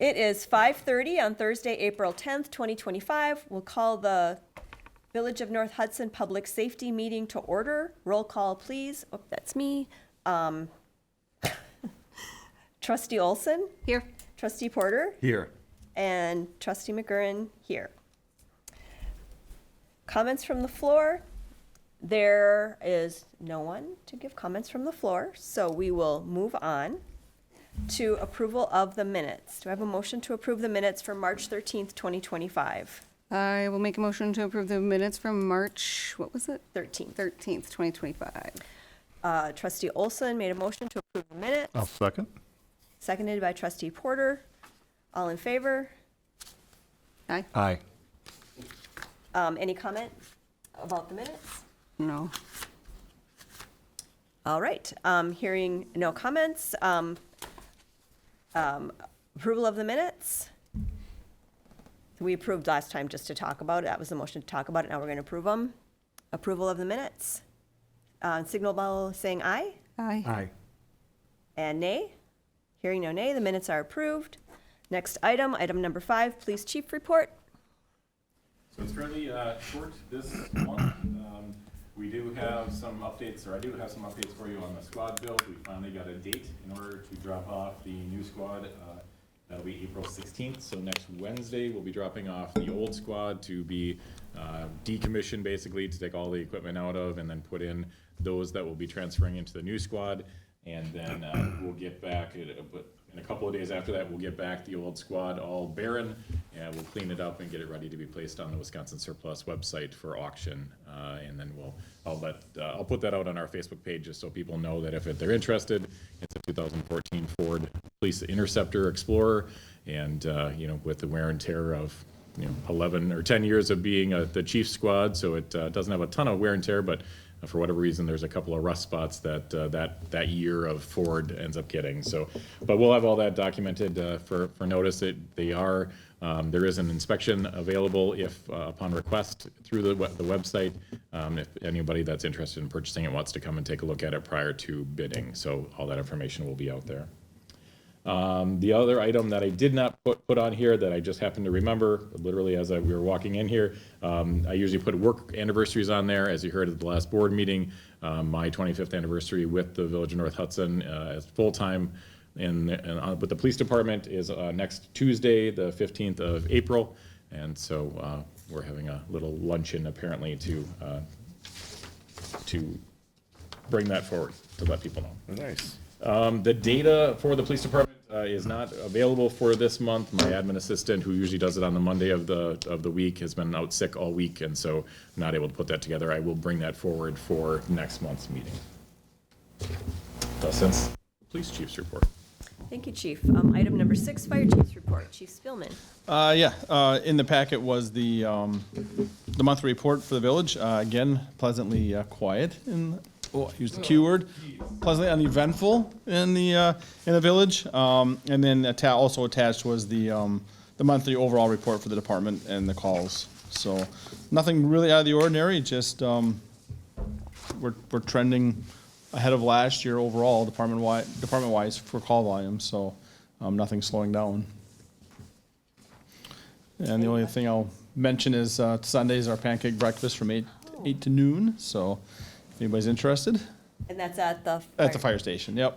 It is 5:30 on Thursday, April 10th, 2025. We'll call the Village of North Hudson Public Safety Meeting to order. Roll call, please. Oh, that's me. Trustee Olson? Here. Trustee Porter? Here. And Trustee McGurran here. Comments from the floor? There is no one to give comments from the floor, so we will move on to approval of the minutes. Do I have a motion to approve the minutes for March 13th, 2025? I will make a motion to approve the minutes from March, what was it? 13th. 13th, 2025. Trustee Olson made a motion to approve the minutes. I'll second. Seconded by Trustee Porter. All in favor? Aye? Aye. Any comment about the minutes? No. All right, hearing no comments, approval of the minutes. We approved last time just to talk about it. That was the motion to talk about it. Now we're going to approve them. Approval of the minutes. Signal by saying aye Aye. Aye. and nay. Hearing no nay, the minutes are approved. Next item, item number 5, Police Chief Report. So it's fairly short this month. We do have some updates, or I do have some updates for you on the squad build. We finally got a date in order to drop off the new squad. That'll be April 16th. So next Wednesday, we'll be dropping off the old squad to be decommissioned, basically, to take all the equipment out of and then put in those that will be transferring into the new squad. And then we'll get back, in a couple of days after that, we'll get back the old squad all barren, and we'll clean it up and get it ready to be placed on the Wisconsin Surplus website for auction. And then I'll put that out on our Facebook page just so people know that if they're interested. It's a 2014 Ford Police Interceptor Explorer, and with the wear and tear of 11 or 10 years of being the chief squad, so it doesn't have a ton of wear and tear, but for whatever reason, there's a couple of rust spots that year of Ford ends up getting. So, but we'll have all that documented for notice. There is an inspection available if upon request through the website. If anybody that's interested in purchasing it wants to come and take a look at it prior to bidding, so all that information will be out there. The other item that I did not put on here that I just happened to remember, literally as we were walking in here, I usually put work anniversaries on there. As you heard at the last board meeting, my 25th anniversary with the Village of North Hudson as full-time with the police department is next Tuesday, the 15th of April. And so we're having a little luncheon apparently to bring that forward to let people know. Nice. The data for the police department is not available for this month. My admin assistant, who usually does it on the Monday of the week, has been out sick all week, and so I'm not able to put that together. I will bring that forward for next month's meeting. Thus, since the police chief's report. Thank you, Chief. Item number 6, Fire Chief's Report. Chief Spielman. In the packet was the monthly report for the village. Again, pleasantly quiet use the Q word, pleasantly uneventful in the village. And then also attached was the monthly overall report for the department and the calls. So nothing really out of the ordinary. Just we're trending ahead of last year overall, department-wise for call volume. So nothing slowing down. And the only thing I'll mention is Sundays our pancake breakfast from 8 to noon. So if anybody's interested. And that's at the Fire station, yep.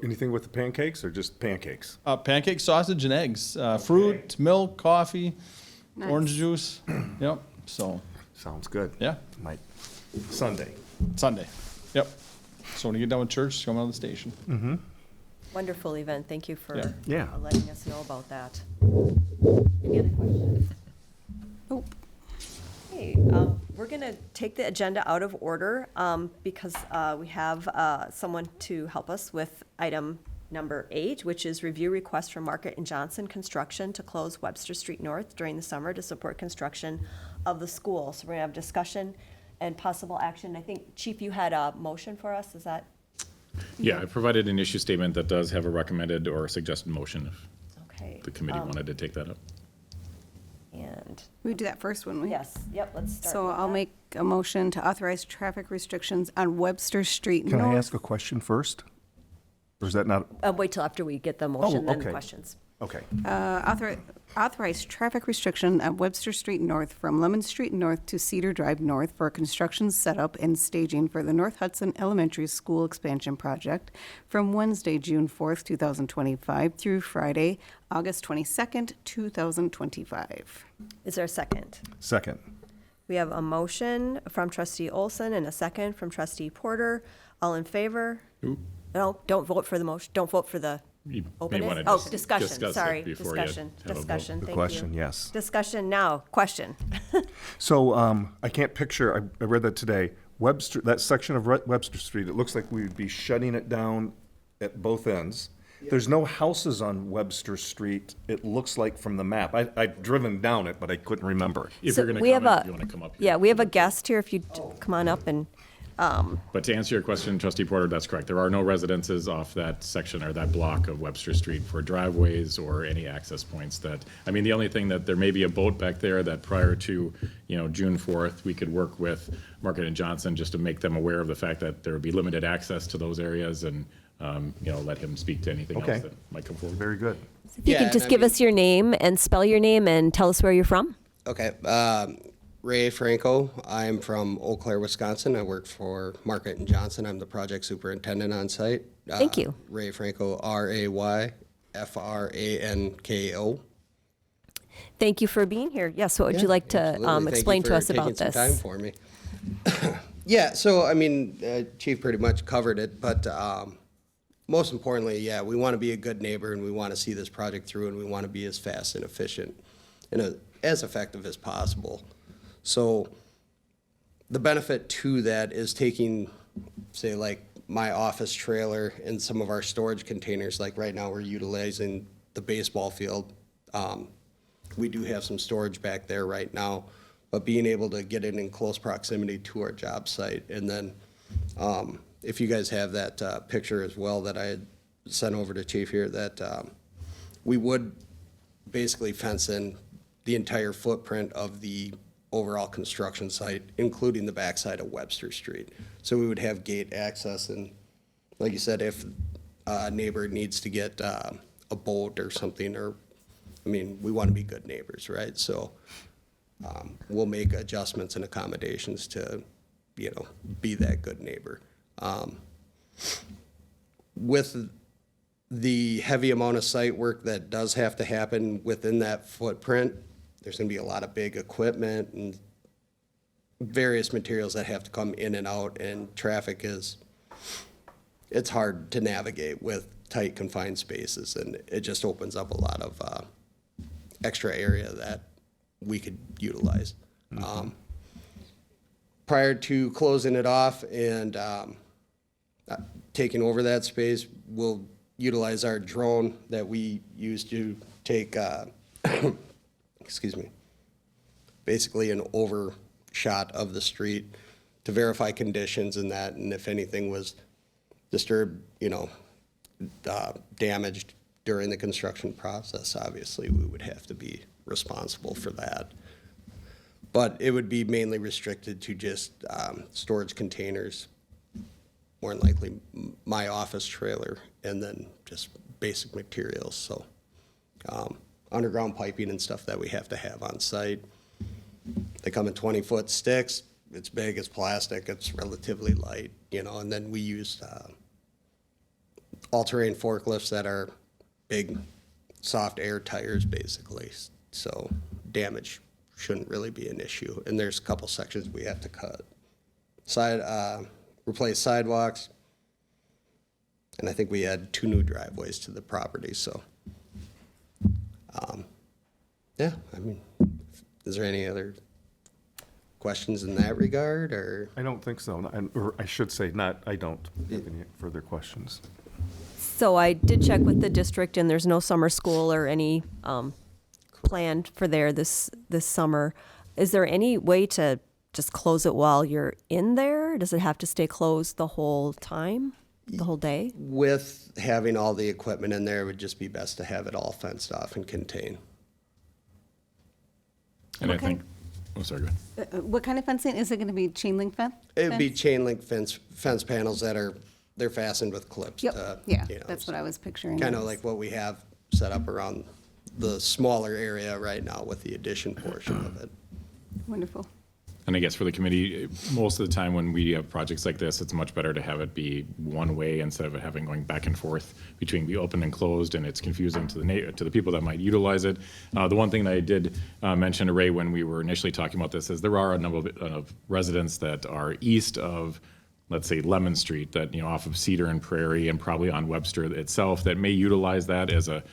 Anything with the pancakes or just pancakes? Pancake, sausage, and eggs. Fruit, milk, coffee, Nice. orange juice. Yep. So, Sounds good. yeah, Might. Sunday. Sunday. Yep. So when you get done with church, come out of the station. Wonderful event. Thank you for Yeah. letting us know about that. Any other questions? Nope. Okay, we're going to take the agenda out of order because we have someone to help us with item number 8, which is review request from Market and Johnson Construction to close Webster Street North during the summer to support construction of the school. So we're going to have discussion and possible action. I think, Chief, you had a motion for us. Is that? Yeah, I provided an issue statement that does have a recommended or suggested motion if Okay. the committee wanted to take that up. And We do that first, wouldn't we? yes, yep, let's start So with I'll that. make a motion to authorize traffic restrictions on Webster Street Can North. I ask a question first? Or is that not, Wait till after we get the motion and the okay. questions. okay. Authorize traffic restriction at Webster Street North from Lemon Street North to Cedar Drive North for construction setup and staging for the North Hudson Elementary School expansion project from Wednesday, June 4th, 2025 through Friday, August 22nd, 2025. Is there a second? Second. We have a motion from trustee Olson and a second from trustee Porter. All in favor? No, don't vote for the motion. Don't vote for the You may open wanna it. Oh, just discussion, discuss it sorry, before you discussion, have a vote. discussion, The thank you. question, yes. Discussion now, question. So I can't picture, I read that today, Webster, that section of Webster Street, it looks like we would be shutting it down at both ends. There's no houses on Webster Street, it looks like from the map. I've driven down it, but I couldn't remember. If So you're gonna we have comment, a- if you wanna come up here. Yeah, we have a guest here, if you'd come on up and, But to answer your question, trustee Porter, that's correct. There are no residences off that section or that block of Webster Street for driveways or any access points that, I mean, the only thing that, there may be a boat back there that prior to, June 4th, we could work with Market and Johnson just to make them aware of the fact that there would be limited access to those areas and, let him speak to anything else Okay. that might come forward. Very good. if you Yeah, could and just I give mean- us your name and spell your name and tell us where you're from? Okay, Ray Franco. I'm from Eau Claire, Wisconsin. I work for Market and Johnson. I'm the project superintendent on site. Thank you. Ray Franco, RayFranko. Thank you for being here. Yes, what would you like to Absolutely. Thank you explain to for us about taking some time this? for me. Yeah, so I mean, Chief pretty much covered it, but most importantly, yeah, we want to be a good neighbor and we want to see this project through and we want to be as fast and efficient and as effective as possible. So the benefit to that is taking, say, like my office trailer and some of our storage containers, like right now we're utilizing the baseball field. We do have some storage back there right now, but being able to get it in close proximity to our job site. And then if you guys have that picture as well that I had sent over to Chief here, that we would basically fence in the entire footprint of the overall construction site, including the backside of Webster Street. So we would have gate access and, like you said, if a neighbor needs to get a boat or something, or, I mean, we want to be good neighbors, right? So we'll make adjustments and accommodations to, be that good neighbor. With the heavy amount of site work that does have to happen within that footprint, there's gonna be a lot of big equipment and various materials that have to come in and out, and traffic it's hard to navigate with tight confined spaces, and it just opens up a lot of extra area that we could utilize. Prior to closing it off and taking over that space, we'll utilize our drone that we use to take excuse me, basically an overshot of the street to verify conditions and that, and if anything was disturbed, damaged during the construction process, obviously we would have to be responsible for that. But it would be mainly restricted to just storage containers, more than likely my office trailer, and then just basic materials, so. Underground piping and stuff that we have to have on site. They come in 20-foot sticks. It's big, it's plastic, it's relatively light, and then we use all-terrain forklifts that are big, soft air tires, basically. So damage shouldn't really be an issue. And there's a couple sections we have to cut. Replace sidewalks, and I think we had 2 new driveways to the property, so. Yeah, I mean, is there any other questions in that regard, or? I don't think so, or I should say not, I don't have any further questions. So I did check with the district, and there's no summer school or any planned for there this summer. Is there any way to just close it while you're in there? Does it have to stay closed the whole time, the whole day? With having all the equipment in there, it would just be best to have it all fenced off and contained. And I Okay. think, oh, sorry, go ahead. What kind of fencing? Is it going to be chain link fence? It would be chain link fence panels that are they're fastened with clips. Yep, yeah, you know, that's what I was picturing. kind of like what we have set up around the smaller area right now with the addition portion of it. Wonderful. And I guess for the committee, most of the time when we have projects like this, it's much better to have it be one way instead of it having going back and forth between be open and closed, and it's confusing to the people that might utilize it. The one thing that I did mention to Ray when we were initially talking about this is there are a number of residents that are east of, let's say, Lemon Street, that, you know, off of Cedar and Prairie and probably on Webster itself, that may utilize that as a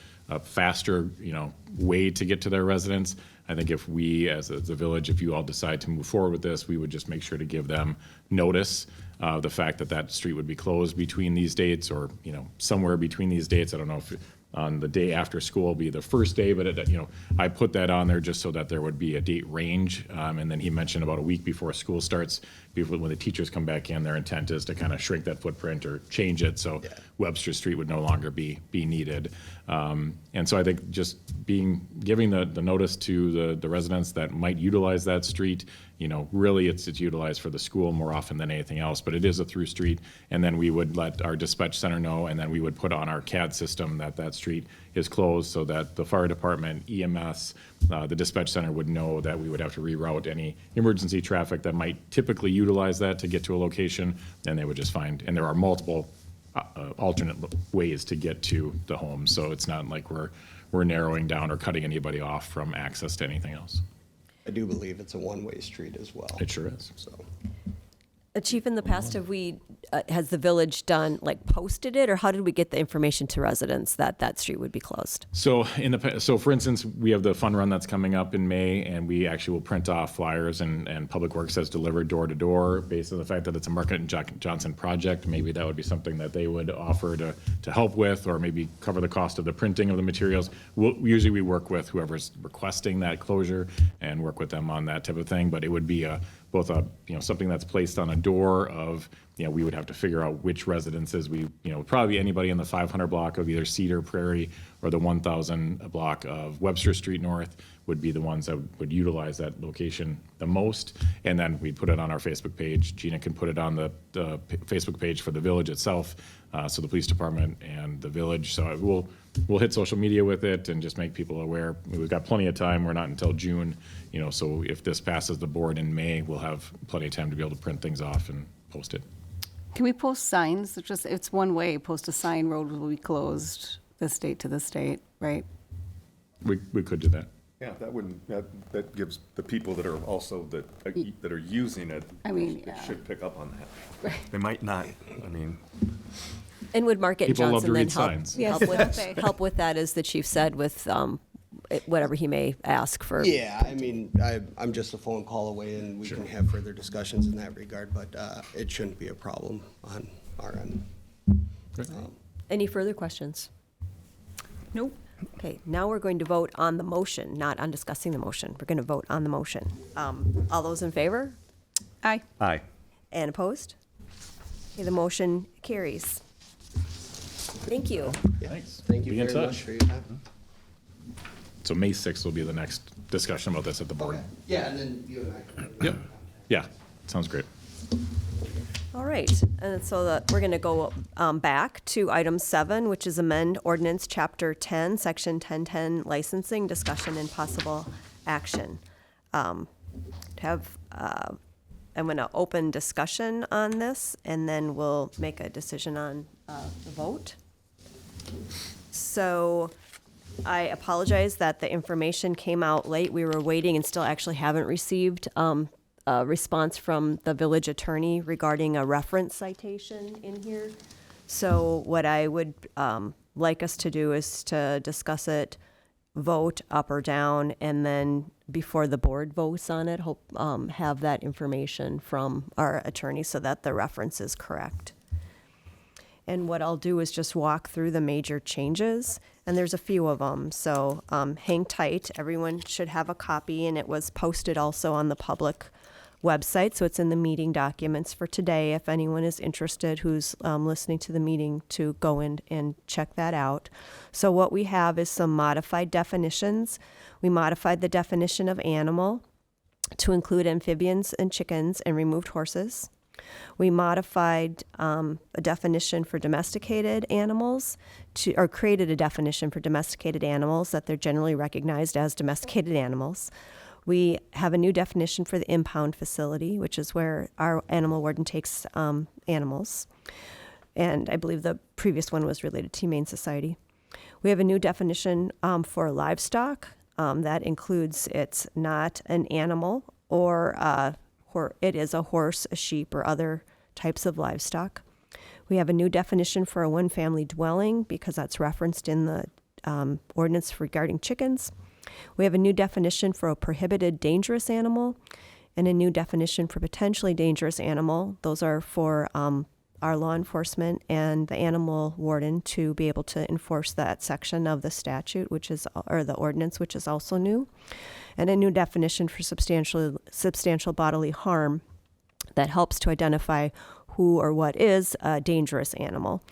faster, you know, way to get to their residence. I think if we, as a village, if you all decide to move forward with this, we would just make sure to give them notice of the fact that that street would be closed between these dates, or, you know, somewhere between these dates. I don't know if on the day after school will be the first day, but it, you know, I put that on there just so that there would be a date range. And then he mentioned about a week before school starts, before, when the teachers come back in, their intent is to kind of shrink that footprint or change it, so Webster Street would no longer be needed. And so I think just giving the notice to the residents that might utilize that street, you know, really it's utilized for the school more often than anything else, but it is a through street. And then we would let our dispatch center know, and then we would put on our CAD system that that street is closed, so that the fire department, EMS, the dispatch center would know that we would have to reroute any emergency traffic that might typically utilize that to get to a location, and they would just find, and there are multiple alternate ways to get to the home, so it's not like we're narrowing down or cutting anybody off from access to anything else. I do believe it's a one-way street as well. It sure is. So, Chief, in the past, has the village posted it, or how did we get the information to residents that that street would be closed? So so for instance, we have the fun run that's coming up in May, and we actually will print off flyers, and Public Works has delivered door to door based on the fact that it's a Market and Johnson project. Maybe that would be something that they would offer to help with, or maybe cover the cost of the printing of the materials. Usually we work with whoever's requesting that closure and work with them on that type of thing, but it would be both something that's placed on a door of, we would have to figure out which residences probably anybody in the 500 block of either Cedar, Prairie, or the 1000 block of Webster Street North would be the ones that would utilize that location the most. And then we put it on our Facebook page. Gina can put it on the Facebook page for the village itself, so the police department and the village. So we'll hit social media with it and just make people aware. We've got plenty of time. We're not until June, so if this passes the board in May, we'll have plenty of time to be able to print things off and post it. Can we post signs? It's one way. Post a sign, road will be closed this date to this date, right? We could do that. Yeah, that gives the people that are also, that are using it, should pick up on that. Right. They might not, And would Market People love Johnson to then read signs. help with that, as the chief said, with whatever he may ask for? yeah, I'm just a phone call away, and we can have further discussions in that regard, but it shouldn't be a problem on our end. Any further questions? Nope. Okay, now we're going to vote on the motion, not on discussing the motion. We're going to vote on the motion. All those in favor? Aye. Aye. And opposed? Okay, the motion carries. Thank you. Thanks. Thank you Be in very touch. much for your time. So May 6th will be the next discussion about this at the board. Yeah, and then you and I can. Yep. Yeah, sounds great. All right, and so we're going to go back to item 7, which is amend ordinance chapter 10, section 1010, licensing, discussion and possible action. I'm going to open discussion on this, and then we'll make a decision on the vote. So I apologize that the information came out late. We were waiting and still actually haven't received a response from the village attorney regarding a reference citation in here. So what I would like us to do is to discuss it, vote up or down, and then before the board votes on it, have that information from our attorney so that the reference is correct. And what I'll do is just walk through the major changes, and there's a few of them. So hang tight. Everyone should have a copy, and it was posted also on the public website, so it's in the meeting documents for today if anyone is interested who's listening to the meeting to go in and check that out. So what we have is some modified definitions. We modified the definition of animal to include amphibians and chickens and removed horses. We modified a definition for domesticated animals or created a definition for domesticated animals that they're generally recognized as domesticated animals. We have a new definition for the impound facility, which is where our animal warden takes animals. And I believe the previous one was related to Humane Society. We have a new definition for livestock that includes it's not an animal or it is a horse, a sheep, or other types of livestock. We have a new definition for a one-family dwelling because that's referenced in the ordinance regarding chickens. We have a new definition for a prohibited dangerous animal and a new definition for potentially dangerous animal. Those are for our law enforcement and the animal warden to be able to enforce that section of the statute, or the ordinance, which is also new. And a new definition for substantial bodily harm that helps to identify who or what is a dangerous animal.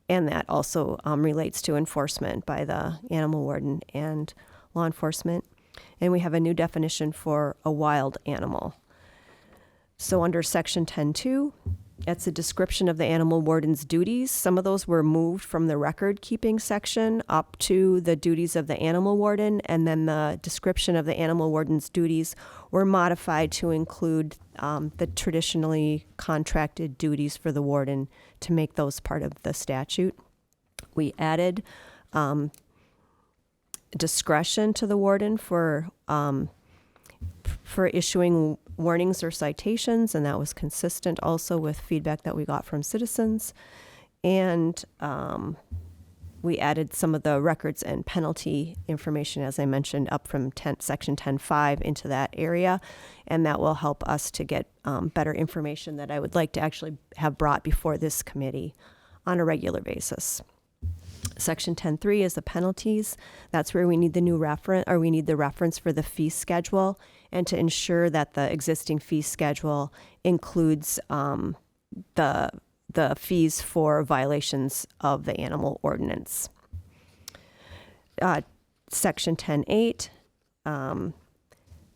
And that also relates to enforcement by the animal warden and law enforcement. And we have a new definition for a wild animal. So under section 10.2, that's a description of the animal warden's duties. Some of those were moved from the record keeping section up to the duties of the animal warden, and then the description of the animal warden's duties were modified to include the traditionally contracted duties for the warden to make those part of the statute. We added discretion to the warden for issuing warnings or citations, and that was consistent also with feedback that we got from citizens. And we added some of the records and penalty information, as I mentioned, up from section 10.5 into that area, and that will help us to get better information that I would like to actually have brought before this committee on a regular basis. Section 10.3 is the penalties. That's where we need the new reference, or we need the reference for the fee schedule, and to ensure that the existing fee schedule includes the fees for violations of the animal ordinance. Section 10.8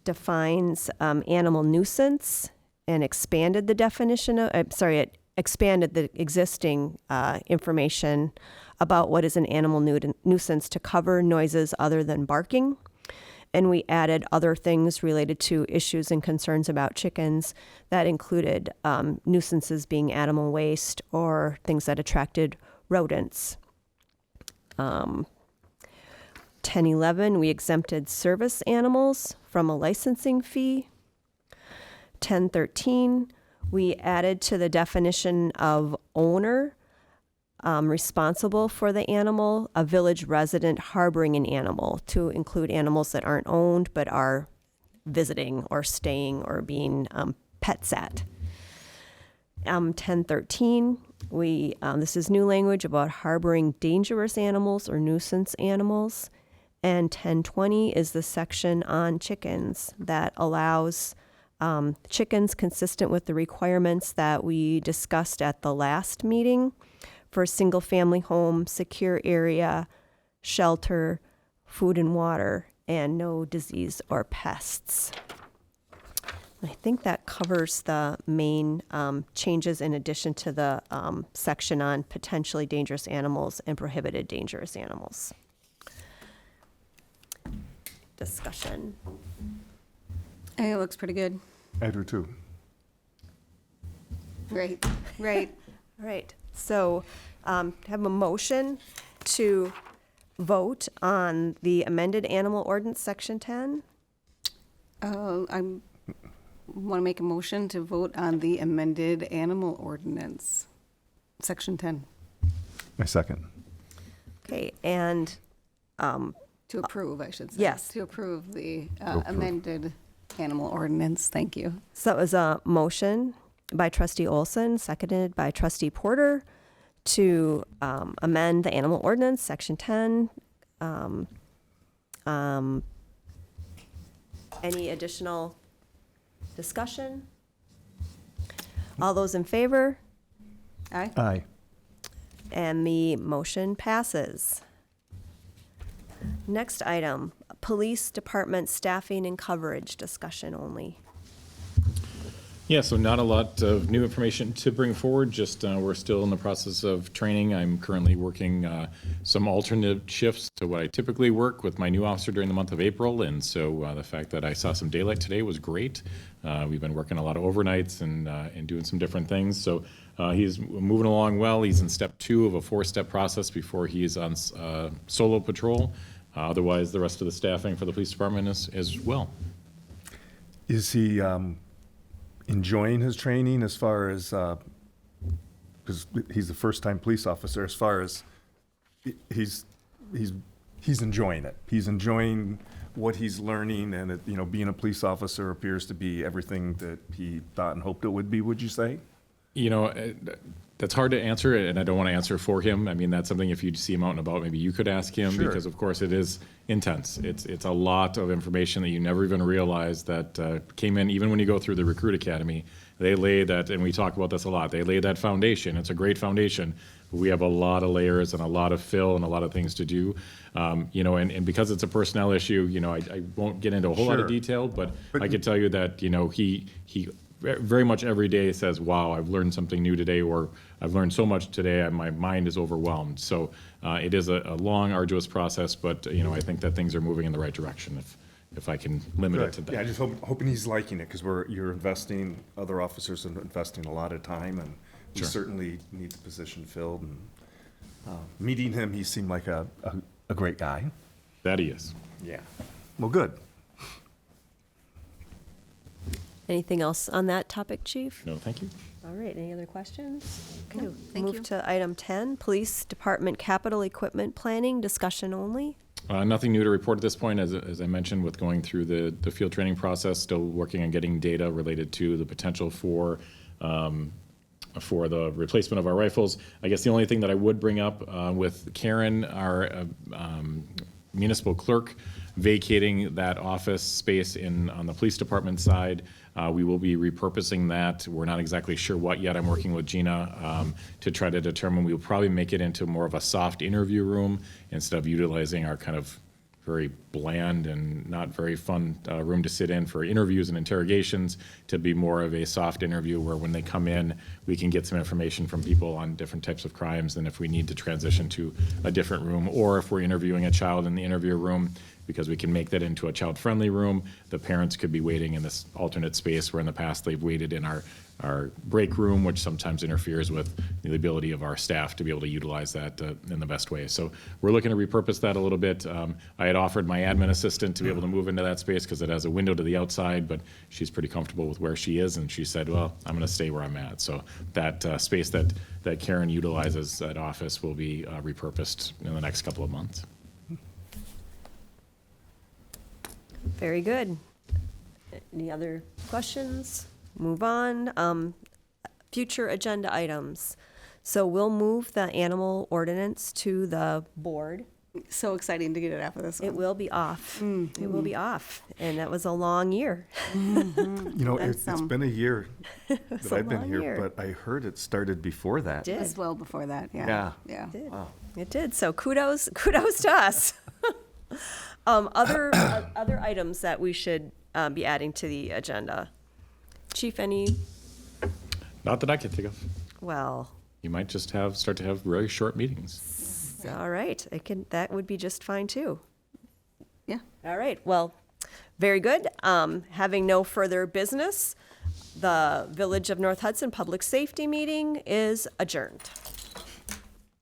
defines animal nuisance and expanded the definition of, it expanded the existing information about what is an animal nuisance to cover noises other than barking. And we added other things related to issues and concerns about chickens that included nuisances being animal waste or things that attracted rodents. 10.11, we exempted service animals from a licensing fee. 10.13, we added to the definition of owner, responsible for the animal, a village resident harboring an animal, to include animals that aren't owned but are visiting or staying or being pet sat. 10.13, this is new language about harboring dangerous animals or nuisance animals. And 10.20 is the section on chickens that allows chickens consistent with the requirements that we discussed at the last meeting for single-family home, secure area, shelter, food and water, and no disease or pests. I think that covers the main changes in addition to the section on potentially dangerous animals and prohibited dangerous animals. Discussion. I think it looks pretty good. I do too. Right. All right, so have a motion to vote on the amended animal ordinance, section 10. I want to make a motion to vote on the amended animal ordinance, section 10, My second. Okay, and to approve, I should say. Yes. To approve the approve. amended animal ordinance. Thank you. so it was a motion by trustee Olson, seconded by trustee Porter, to amend the animal ordinance, section 10. Any additional discussion? All those in favor? Aye. Aye. And the motion passes. Next item, police department staffing and coverage, discussion only. Yeah, so not a lot of new information to bring forward, just we're still in the process of training. I'm currently working some alternate shifts to what I typically work with my new officer during the month of April, and so the fact that I saw some daylight today was great. We've been working a lot of overnights and doing some different things, so he's moving along well. He's in step 2 of a 4-step process before he's on solo patrol. Otherwise, the rest of the staffing for the police department is as well. Is he enjoying his training as far as, because he's the first-time police officer, as far as he's enjoying it. He's enjoying what he's learning, and it, you know, being a police officer appears to be everything that he thought and hoped it would be, would you say? You know, that's hard to answer, and I don't want to answer for him. I mean, that's something if you see him out and about, maybe you could ask him, Sure. because of course it is intense. It's a lot of information that you never even realize that came in, even when you go through the recruit academy. They lay that, and we talk about this a lot, they lay that foundation. It's a great foundation. But we have a lot of layers and a lot of fill and a lot of things to do. You know, and because it's a personnel issue, you know, I won't get into a whole lot of Sure. detail, but I can tell you that, you know, he very much every day says, wow, I've learned something new today, or I've learned so much today, and my mind is overwhelmed. So it is a long, arduous process, but, you know, I think that things are moving in the right direction, if I can limit it to Good. that. Yeah, I just hoping he's liking it, because you're investing, other officers are investing a lot of time, and we Sure. certainly need the position filled. And meeting him, he seemed like a great guy. That he is. Yeah. Well, good. Anything else on that topic, Chief? No, thank you. All right, any other questions? Okay, No, thank you. move to item 10, Police Department Capital Equipment Planning, discussion only. Nothing new to report at this point, as I mentioned, with going through the field training process, still working on getting data related to the potential for the replacement of our rifles. I guess the only thing that I would bring up with Karen, our municipal clerk, vacating that office space on the police department side. We will be repurposing that. We're not exactly sure what yet. I'm working with Gina to try to determine. We'll probably make it into more of a soft interview room instead of utilizing our kind of very bland and not very fun room to sit in for interviews and interrogations, to be more of a soft interview where when they come in, we can get some information from people on different types of crimes, and if we need to transition to a different room, or if we're interviewing a child in the interview room, because we can make that into a child-friendly room. The parents could be waiting in this alternate space where in the past they've waited in our break room, which sometimes interferes with the ability of our staff to be able to utilize that in the best way. So we're looking to repurpose that a little bit. I had offered my admin assistant to be able to move into that space because it has a window to the outside, but she's pretty comfortable with where she is, and she said, well, I'm going to stay where I'm at. So that space that Karen utilizes, that office, will be repurposed in the next couple of months. Very good. Any other questions? Move on. Future agenda items. So we'll move the animal ordinance to the board. So exciting to get it off of this one. It will be off. It will be off. And that was a long year. You know, That's it's been a year that a I've been long here, year. but I heard it started before that. Did. As well before that, yeah. Yeah. Yeah. Did. It did. So kudos to us. Other items that we should be adding to the agenda. Chief, any? Not that I can think of. Well, You might just start to have very short meetings. all right. That would be just fine too. Yeah. All right. Well, very good. Having no further business, the Village of North Hudson Public Safety Meeting is adjourned.